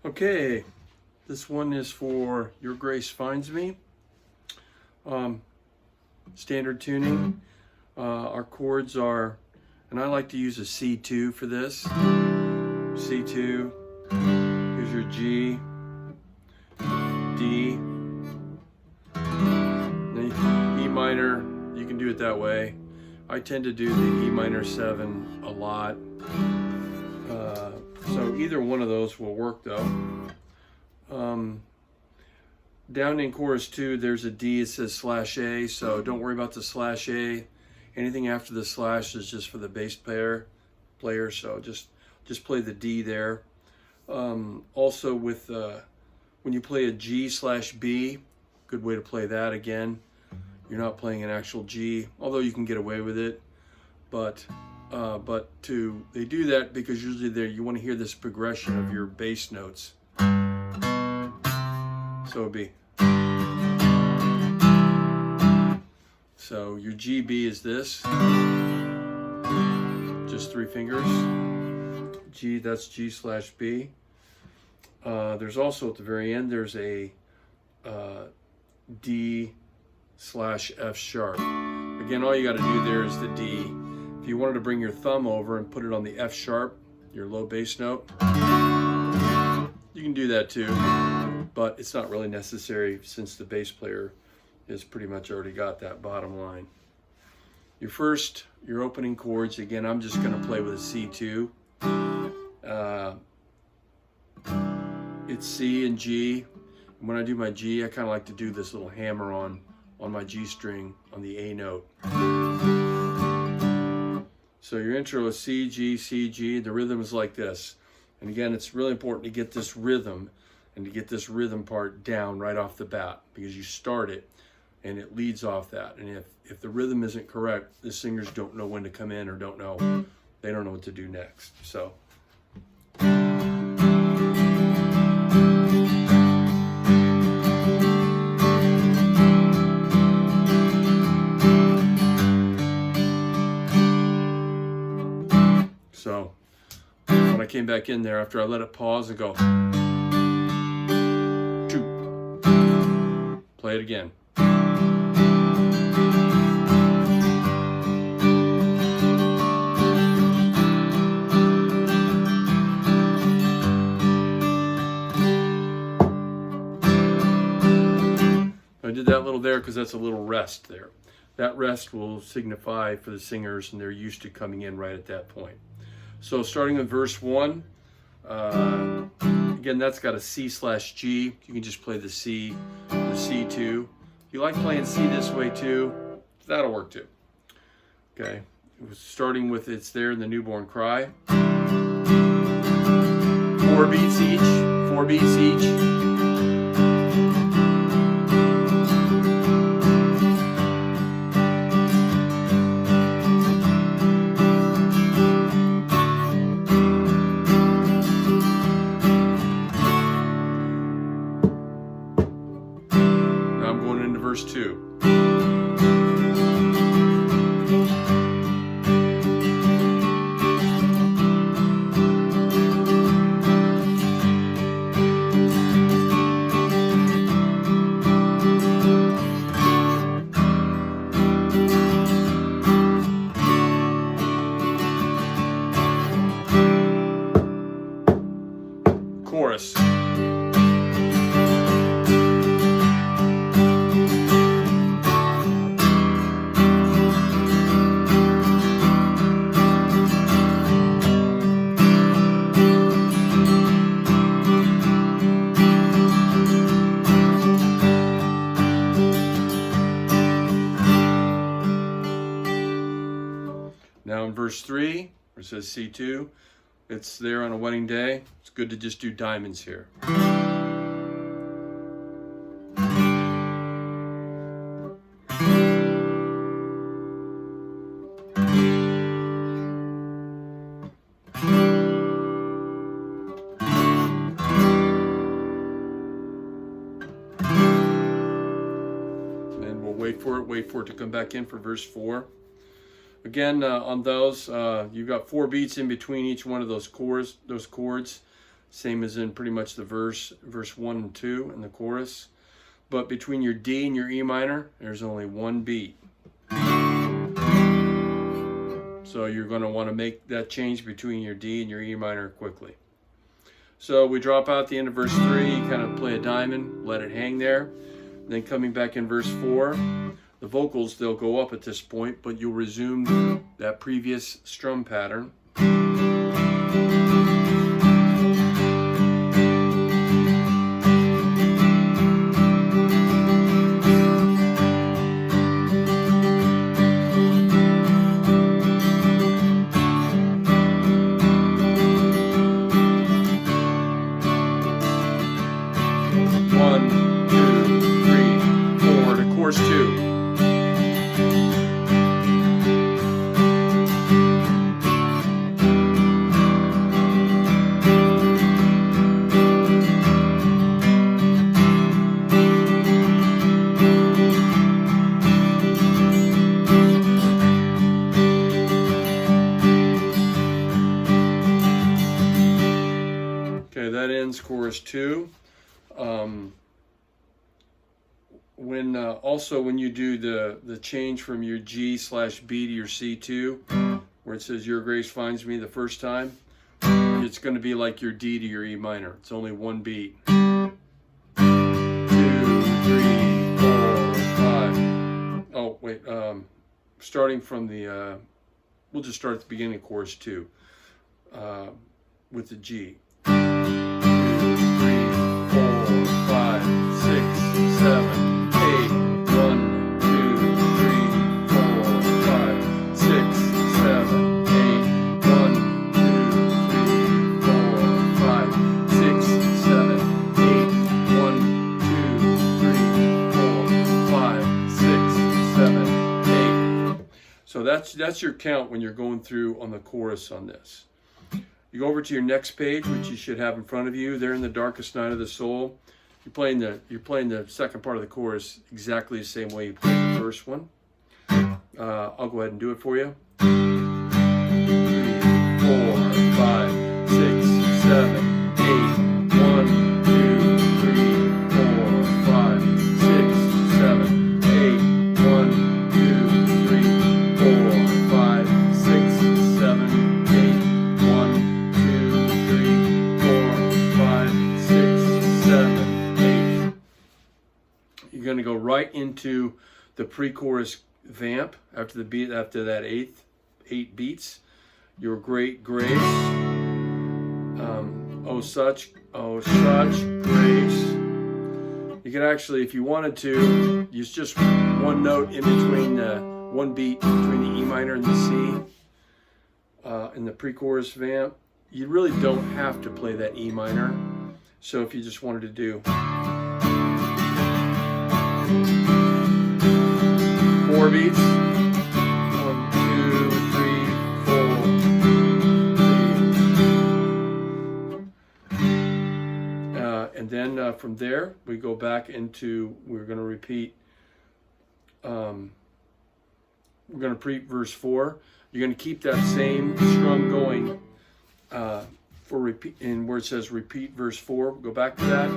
Okay, this one is for Your Grace Finds Me. Standard tuning. Our chords are, and I like to use a C2 for this. C2, here's your G, D, the E minor. You can do it that way. I tend to do the E minor 7 a lot. So either one of those will work though. Down in chorus 2, there's a D, it says /A, so don't worry about the /A. Anything after the slash is just for the bass player, so just play the D there. Also with when you play a G/B, good way to play that again. You're not playing an actual G, although you can get away with it. But they do that because usually there you want to hear this progression of your bass notes. So it'd be. So your GB is this, just 3 fingers. G, that's G/B. There's also at the very end, there's a D/F sharp. Again, all you got to do there is the D. If you wanted to bring your thumb over and put it on the F sharp, your low bass note, you can do that too, but it's not really necessary since the bass player has pretty much already got that bottom line. Your opening chords, again, I'm just going to play with a C2. It's C and G. And when I do my G, I kind of like to do this little hammer on my G string on the A note. So your intro is C, G, C, G. The rhythm is like this. And again, it's really important to get this rhythm and to get this rhythm part down right off the bat, because you start it and it leads off that. And if the rhythm isn't correct, the singers don't know when to come in, or they don't know what to do next. So when I came back in there, after I let it pause and go, play it again. I did that little there because that's a little rest there. That rest will signify for the singers, and they're used to coming in right at that point. So starting with verse 1, again, that's got a C/G. You can just play the C, the C2. If you like playing C this way too, that'll work too. Okay, starting with it's there in the Newborn Cry. 4 beats each, 4 beats each. Verse 2. Chorus. Now in verse 3, where it says C2, it's there on a wedding day. It's good to just do diamonds here. And we'll wait for it to come back in for verse 4. Again, on those, you've got 4 beats in between each one of those chords. same as in pretty much the verse 1 and 2 in the chorus. But between your D and your E minor, there's only one beat. So you're going to want to make that change between your D and your E minor quickly. So we drop out the end of verse 3, kind of play a diamond, let it hang there. Then coming back in verse 4, the vocals, they'll go up at this point, but you'll resume that previous strum pattern. That ends chorus 2. When you do the change from your G/B to your C2, where it says "Your grace finds me" the first time, it's going to be like your D to your E minor. It's only one beat. 2, 3, 4, 5. Oh wait, starting from the we'll just start at the beginning of chorus 2 with the G. 2, 3, 4, 5, 6, 7, 8. 1, 2, 3, 4, 5, 6, 7, 8. 1, 2, 3, 4, 5, 6, 7, 8. 1, 2, 3, 4, 5, 6, 7, 8. So that's your count when you're going through on the chorus on this. You go over to your next page, which you should have in front of you. There in the darkest night of the soul. You're playing the second part of the chorus exactly the same way you played the first one. I'll go ahead and do it for you. 3, 4, 5, 6, 7, 8. 1, 2, 3, 4, 5, 6, 7, 8. 1, 2, 3, 4, 5, 6, 7, 8. 1, 2, 3, 4, 5, 6, 7, 8. You're going to go right into the pre-chorus vamp after that eight beats. Your great grace. Oh such grace. You can actually, if you wanted to, use just one note in between one beat between the E minor and the C in the pre-chorus vamp. You really don't have to play that E minor. So if you just wanted to do 4 beats, 1, 2, 3, 4, and then from there we go back into, we're going to repeat. We're going to repeat verse 4. You're going to keep that same strum going for repeat, and where it says repeat verse 4. Go back to that.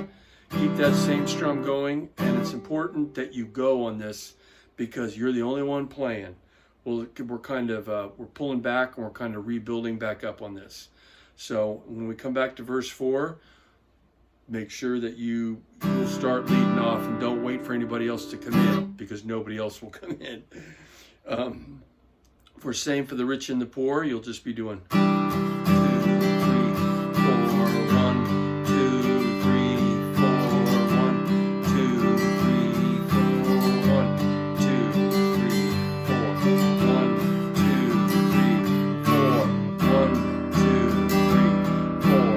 Keep that same strum going, and it's important that you go on this because you're the only one playing. Well, we're kind of we're pulling back and we're kind of rebuilding back up on this. So when we come back to verse 4, make sure that you will start leading off and don't wait for anybody else to come in because nobody else will come in. For same for the rich and the poor, you'll just be doing 2, 3, 4, 1, 2, 3, 4, 1, 2, 3, 4, 1, 2, 3, 4, 1, 2, 3, 4, 1, 2, 3, 4,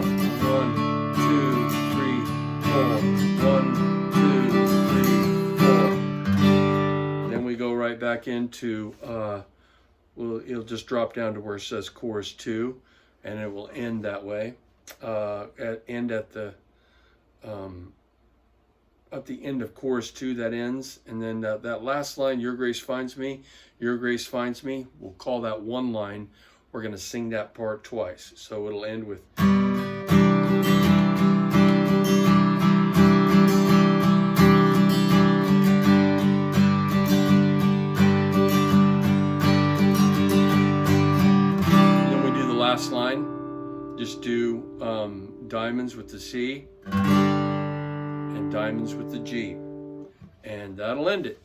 1, 2, 3, 4, 1, 2, 3, 4. Then we go right back into it'll just drop down to where it says chorus 2, and it will end that way. End at the end of chorus 2, that ends, and then that last line, "Your grace finds me," "Your grace finds me," we'll call that one line. We're going to sing that part twice, so it'll end with last line, just do diamonds with the C and diamonds with the G, and that'll end it.